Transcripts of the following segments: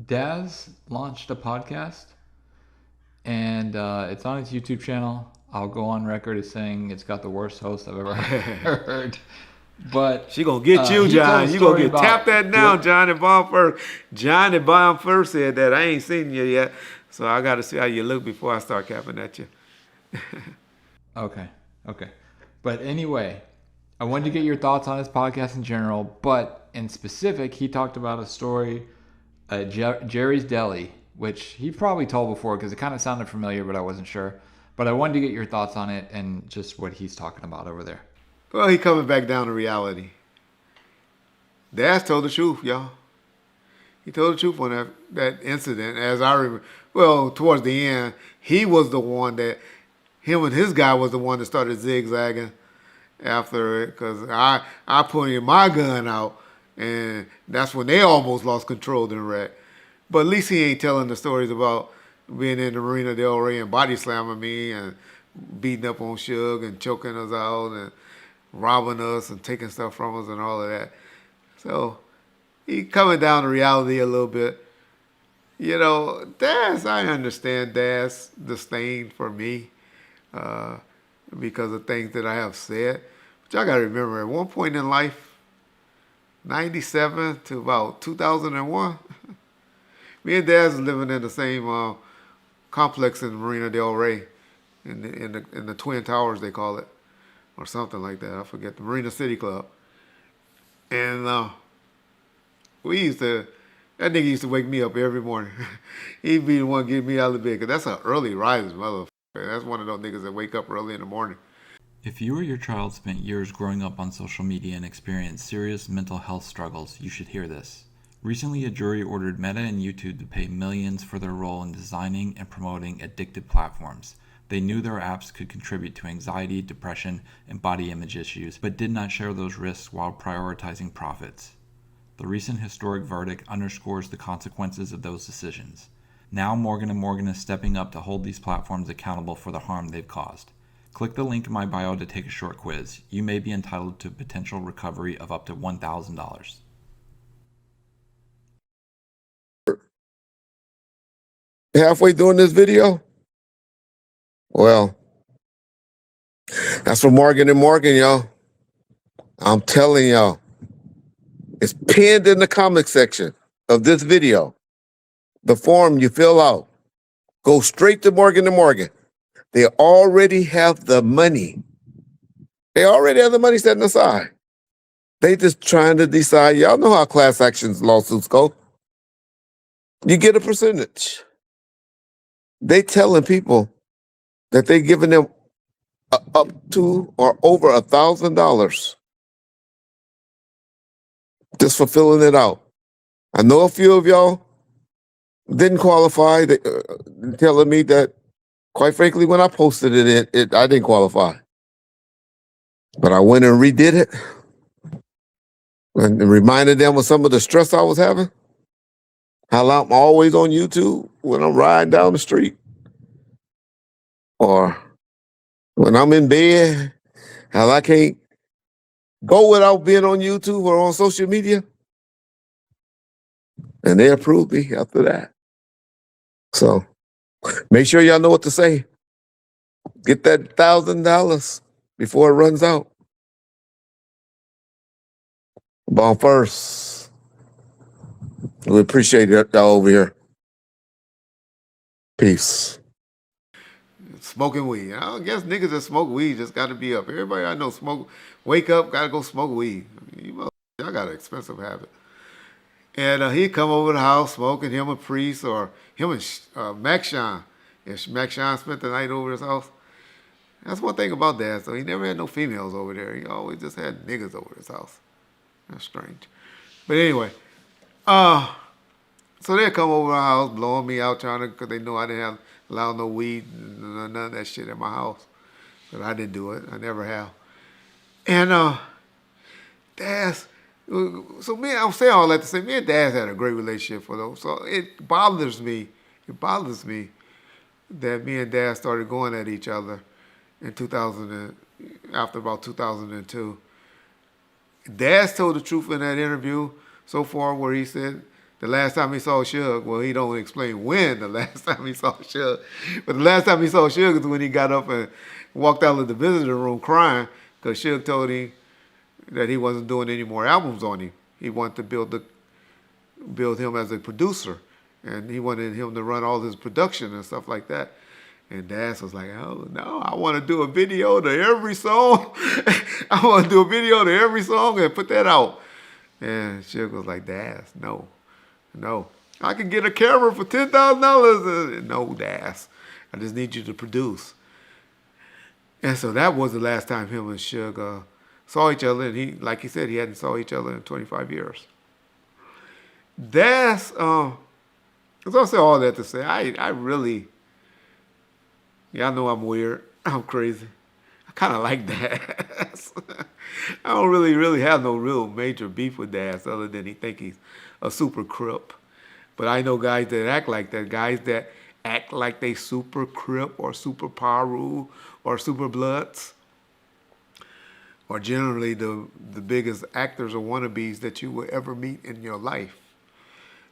Daz launched a podcast, and it's on his YouTube channel. I'll go on record as saying it's got the worst host I've ever heard. But She gonna get you, he told a John. You gonna story get tap about that now, Johnny Bomb first. Johnny Bomb first said that. I ain't seen you yet, so I got to see how you look before I start capping at you. Okay, okay. But anyway, I wanted to get your thoughts on his podcast in general, but in specific, he talked about a story, Jerry's Deli, which he probably told before because it kind of sounded familiar, but I wasn't sure. But I wanted to get your thoughts on it and just what he's talking about over there. Well, he coming back down to reality. Daz told the truth, y'all. He told the truth on that incident. As I remember, well, towards the end, he was the one that him and his guy was the one that started zigzagging after it because I pointed my gun out, and that's when they almost lost control of the wreck. But at least he ain't telling the stories about being in the Marina Del Rey and body slamming me and beating up on Suge and choking us out and robbing us and taking stuff from us and all of that. So he coming down to reality a little bit. You know, Daz, I understand Daz disdain for me uh, because of things that I have said. But y'all got to remember, at one point in life, 97 to about 2001, me and Daz was living in the same complex in Marina Del Rey, in the Twin Towers, they call it, or something like that. I forget, the Marina City Club. And we used to, that nigga used to wake me up every morning. He'd be the one getting me out of bed, because that's an early riser, motherfucker. That's one of those niggas that wake up early in the morning. If you or your child spent years growing up on social media and experienced serious mental health struggles, you should hear this. Recently, a jury ordered Meta and YouTube to pay millions for their role in designing and promoting addictive platforms. They knew their apps could contribute to anxiety, depression, and body image issues, but did not share those risks while prioritizing profits. The recent historic verdict underscores the consequences of those decisions. Now Morgan & Morgan is stepping up to hold these platforms accountable for the harm they've caused. Click the link in my bio to take a short quiz. You may be entitled to potential recovery of up to $1,000. Halfway doing this video? Well, that's for Morgan and Morgan, y'all. I'm telling y'all. It's pinned in the comment section of this video. The form you fill out. Go straight to Morgan and Morgan. They already have the money. They already have the money setting aside. They just trying to decide. Y'all know how class actions lawsuits go. You get a percentage. They telling people that they giving them up to or over $1,000 just for filling it out. I know a few of y'all didn't qualify. They, telling me that, quite frankly, when I posted it, I didn't qualify. But I went and redid it and reminded them of some of the stress I was having. How I'm always on YouTube when I'm riding down the street, or when I'm in bed, how I can't go without being on YouTube or on social media. And they approved me after that. So make sure y'all know what to say. Get that $1,000 before it runs out. Bomb first. We appreciate y'all over here. Peace. Smoking weed. I guess niggas that smoke weed just got to be up. Everybody I know wake up, got to go smoke weed. Y'all got an expensive habit. And he'd come over to the house smoking, him and Priest, or him and Mac Sean. If Mac Sean spent the night over his house. That's one thing about that. So he never had no females over there. He always just had niggas over his house. That's strange. But anyway, so they'd come over to our house, blowing me out, trying to, because they knew I didn't have allow no weed, none of that shit in my house. But I didn't do it. I never have. And Daz, so I'm saying all that to say, me and Daz had a great relationship for those. So it bothers me that me and Daz started going at each other in 2000, after about 2002. Daz told the truth in that interview so far, where he said the last time he saw Suge, well, he don't explain when the last time he saw Suge, but the last time he saw Suge is when he got up and walked out of the visitor room crying because Suge told him that he wasn't doing any more albums on him. He wanted to build him as a producer, and he wanted him to run all his production and stuff like that. And Das was like, oh, no, I want to do a video to every song. I want to do a video to every song and put that out. And Suge was like, Das, no. I can get a camera for $10,000. No, Das. I just need you to produce. And so that was the last time him and Suge saw each other. And he, like he said, he hadn't saw each other in 25 years. Das, so I say all that to say, I really, y'all know I'm weird. I'm crazy. I kind of like Das. I don't really have no real major beef with Das other than he think he's a super crip. But I know guys that act like that, guys that act like they super crip or super paru or super bloods, are generally the biggest actors or wannabes that you will ever meet in your life.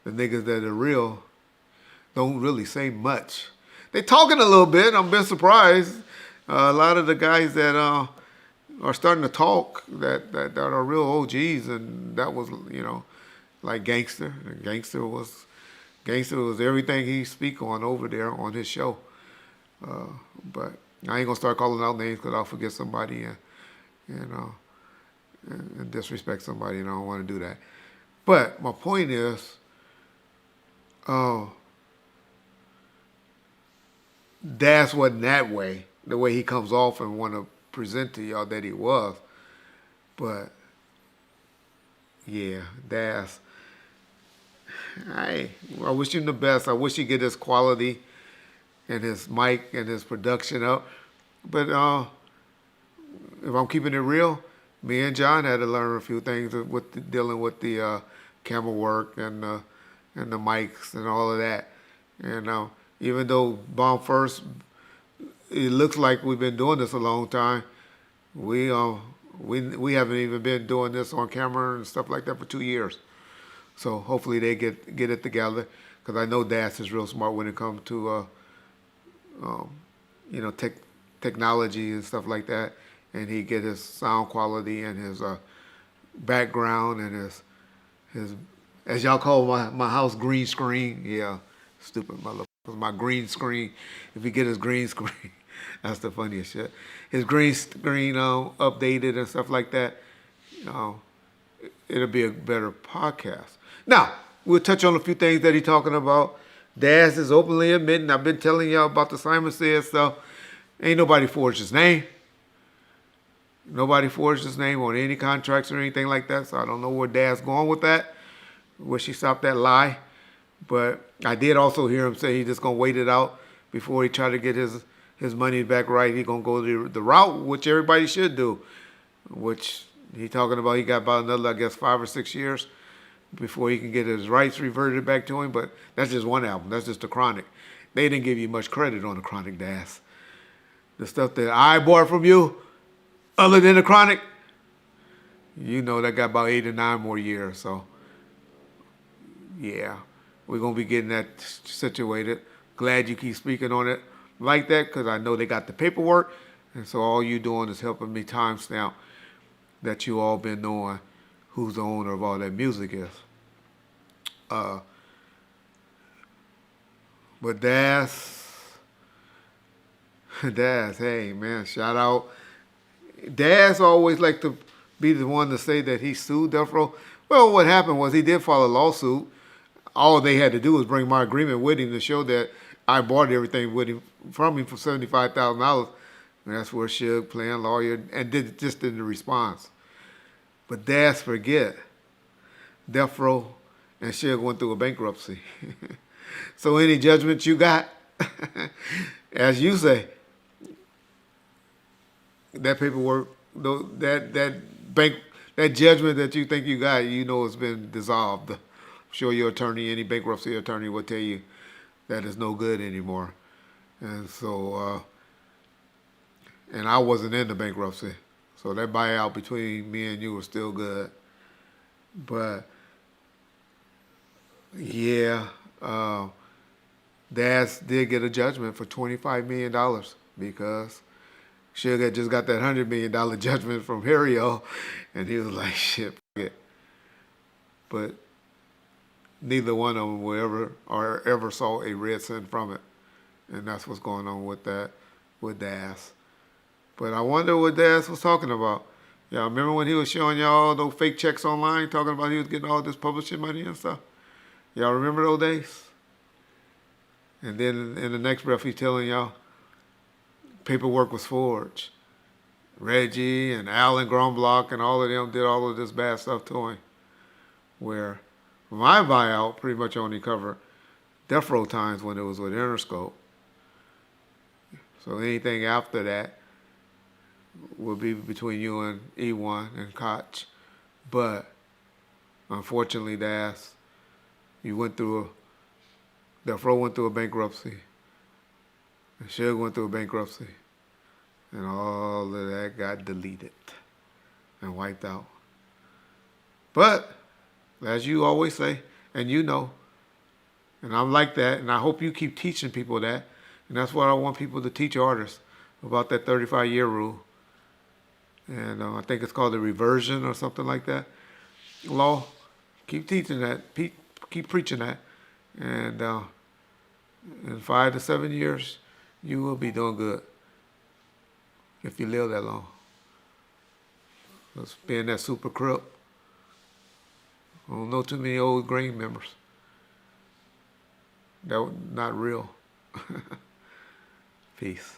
The niggas that are real don't really say much. They talking a little bit. I'm been surprised. A lot of the guys that are starting to talk that are real OGs, and that was, you know, like Gangster. And Gangster was everything he speak on over there on his show. But I ain't gonna start calling out names because I'll forget somebody and disrespect somebody, and I don't want to do that. But my point is, Das wasn't that way, the way he comes off and want to present to y'all that he was. But yeah, Das, I wish him the best. I wish he get his quality and his mic and his production up. But if I'm keeping it real, me and John had to learn a few things with dealing with the camera work and the mics and all of that. And even though Bomb First, it looks like we've been doing this a long time, we haven't even been doing this on camera and stuff like that for 2 years. So hopefully they get it together, because I know Das is real smart when it comes to technology and stuff like that, and he get his sound quality and his background and his as y'all call my house, green screen. Yeah, stupid motherfucker. My green screen. If he get his green screen, that's the funniest shit. His green screen updated and stuff like that. It'll be a better podcast. Now, we'll touch on a few things that he's talking about. Das is openly admitting, I've been telling y'all about the Simon Says stuff. Ain't nobody forged his name. Nobody forged his name on any contracts or anything like that, so I don't know where Das going with that. Wish he stopped that lie. But I did also hear him say he's just going to wait it out before he try to get his money back right. He's going to go the route, which everybody should do, which he talking about he got about another, I guess, 5 or 6 years before he can get his rights reverted back to him. But that's just one album. That's just the Chronic. They didn't give you much credit on the Chronic, Das. The stuff that I bought from you, other than the Chronic, you know that got about 8 or 9 more years. So, yeah, we're going to be getting that situated. Glad you keep speaking on it like that, because I know they got the paperwork. And so all you doing is helping me timestamp that you all been knowing who's the owner of all that music is. But Das, hey man, shout out. Das always like to be the one to say that he sued Death Row. Well, what happened was he did file a lawsuit. All they had to do was bring my agreement with him to show that I bought everything with him from him for $75,000. And that's where Suge, playing lawyer, and just did the response. But Das forget, Death Row and Suge went through a bankruptcy. So any judgment you got, as you say, that paperwork, that judgment that you think you got, you know it's been dissolved. I'm sure your attorney, any bankruptcy attorney, will tell you that it's no good anymore. And so, and I wasn't in the bankruptcy, so that buyout between me and you was still good. But Yeah, uh, Daz did get a judgment for $25 million because Suge had just got that $100 million judgment from Harry, and he was like, "Shit, fuck it." But neither one of them will ever saw a red cent from it, and that's what's going on with that with Daz. But I wonder what Daz was talking about. Y'all remember when he was showing y'all those fake checks online, talking about he was getting all this publishing money and stuff? Y'all remember those days? And then in the next breath, he's telling y'all paperwork was forged. Reggie and Alan Grumblock and all of them did all of this bad stuff to him. Where my buyout pretty much only covered death row times when it was with Interscope. So anything after that will be between you and E1 and Koch. But unfortunately, you went through death row went through a bankruptcy. And Suge went through a bankruptcy. And all of that got deleted and wiped out. But, as you always say, and you know, and I'm like that, and I hope you keep teaching people that, and that's what I want people to teach artists about that 35-year rule. And I think it's called the reversion or something like that. Law, keep teaching that, keep preaching that, and in 5 to 7 years, you will be doing good if you live that long. Because being that super crook, I don't know too many old grain members. That was not real. Peace.